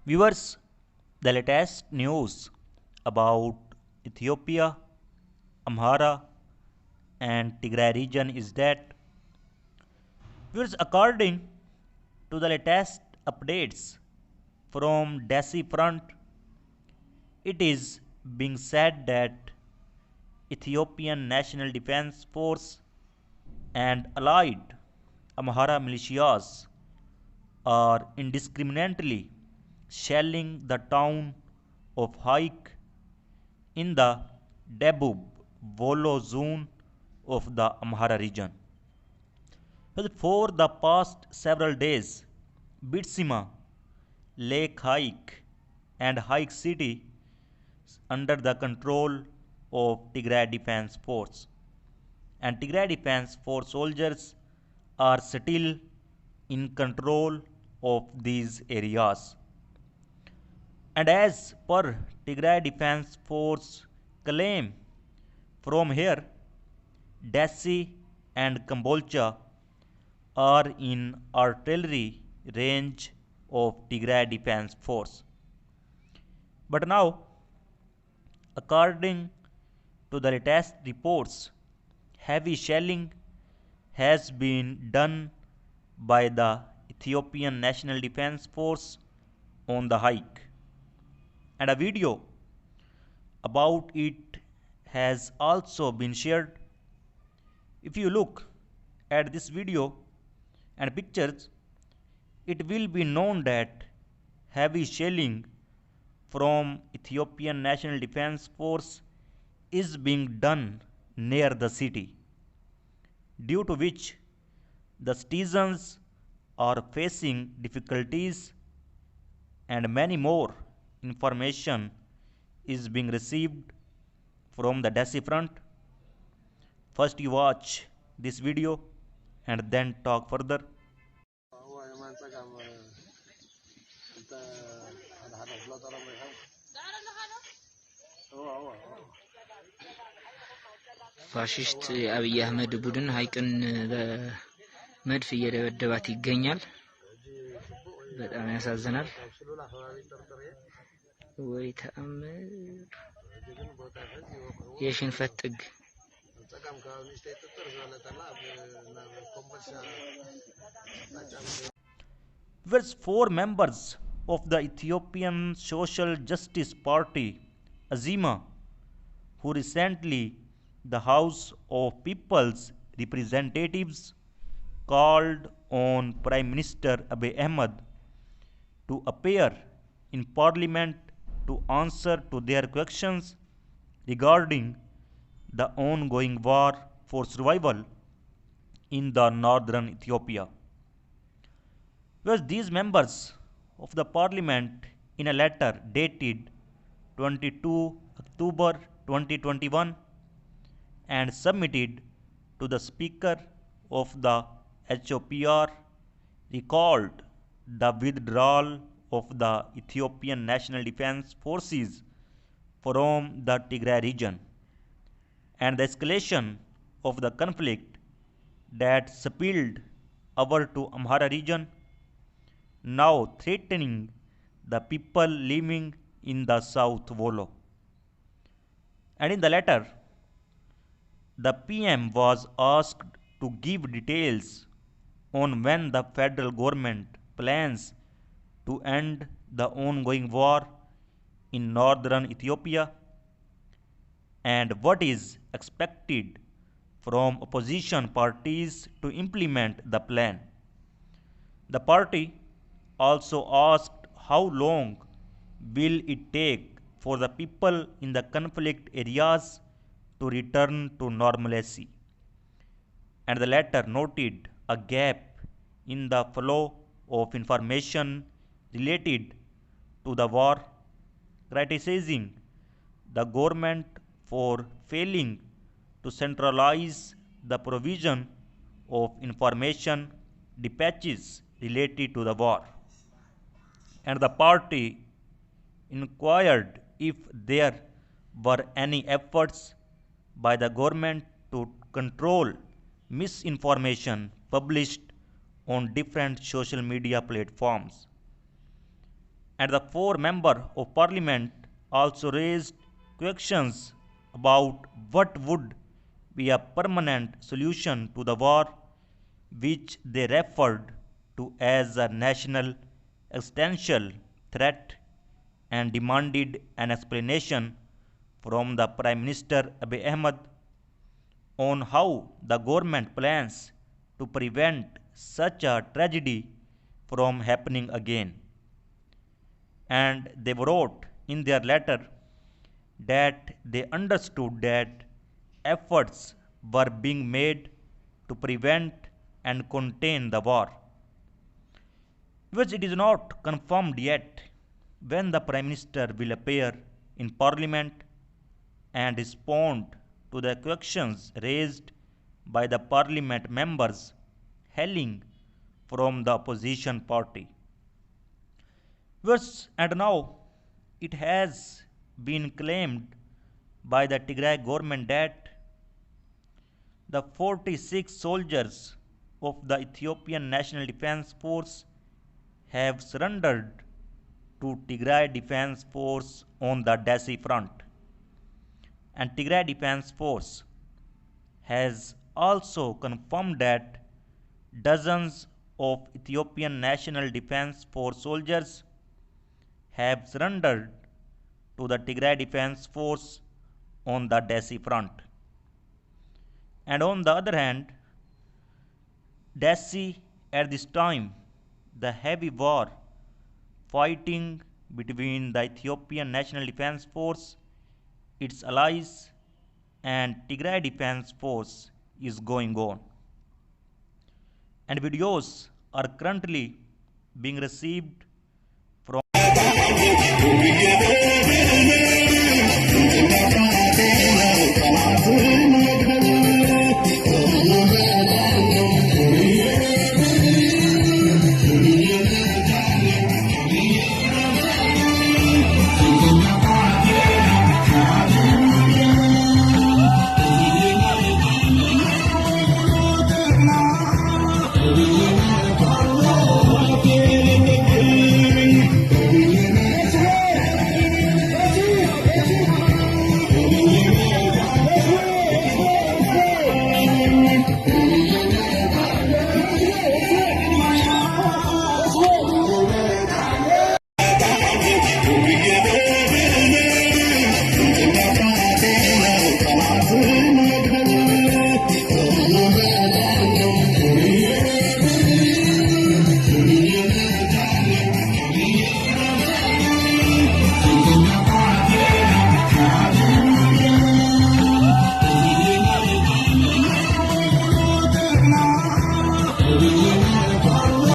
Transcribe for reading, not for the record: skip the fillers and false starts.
Viewers, the latest news about Ethiopia, Amhara, and Tigray region is that, viewers, according to the latest updates from DESI front, it is being said that Ethiopian National Defense Force and allied Amhara militias are indiscriminately shelling the town of Haik in the Debub Volo zone of the Amhara region. Well, for the past several days, Bitsima, Lake Haik, and Haik city under the control of Tigray Defense Force. And Tigray Defense Force soldiers are still in control of these areas. And as per Tigray Defense Force claim, from here, Dessie and Kambolcha are in artillery range of Tigray Defense Force. But now, according to the latest reports, heavy shelling has been done by the Ethiopian National Defense Force on the hike. And a video about it has also been shared. If you look at this video and pictures, it will be known that heavy shelling from Ethiopian National Defense Force is being done near the city, due to which the citizens are facing difficulties and many more information is being received from the DESI front. First you watch this video and then talk further. ፋሽስት አብይ አህመድ ቡድን ሀይቅን በመድፍ እየደበደባት ይገኛል። በጣም ያሳዝናል። ወይ ተአምር! የሽንፈት ጥግ። Whereas 4 members of the Ethiopian Social Justice Party, Azima, who recently the House of People's Representatives called on Prime Minister Abiy Ahmed to appear in Parliament to answer to their questions regarding the ongoing war for survival in the northern Ethiopia. Whereas these members of the Parliament, in a letter dated 22 October 2021 and submitted to the Speaker of the HOPR, recalled the withdrawal of the Ethiopian National Defense Forces from the Tigray region and the escalation of the conflict that spilled over to Amhara region, now threatening the people living in the South Volo. And in the letter, the PM was asked to give details on when the federal government plans to end the ongoing war in northern Ethiopia and what is expected from opposition parties to implement the plan. The party also asked how long will it take for the people in the conflict areas to return to normalcy. And the letter noted a gap in the flow of information related to the war, criticizing the government for failing to centralize the provision of information dispatches related to the war. And the party inquired if there were any efforts by the government to control misinformation published on different social media platforms. And the four members of parliament also raised questions about what would be a permanent solution to the war, which they referred to as a national existential threat, and demanded an explanation from the Prime Minister Abiy Ahmed on how the government plans to prevent such a tragedy from happening again. And they wrote in their letter that they understood that efforts were being made to prevent and contain the war, which it is not confirmed yet when the Prime Minister will appear in Parliament and respond to the questions raised by the Parliament members hailing from the opposition party. And now it has been claimed by the Tigray government that the 46 soldiers of the Ethiopian National Defense Force have surrendered to Tigray Defense Force on the Dessie front. And Tigray Defense Force has also confirmed that dozens of Ethiopian National Defense Force soldiers have surrendered to the Tigray Defense Force on the Dessie front. And on the other hand, Dessie at this time, the heavy war fighting between the Ethiopian National Defense Force, its allies, and Tigray Defense Force is going on. And videos are currently being received from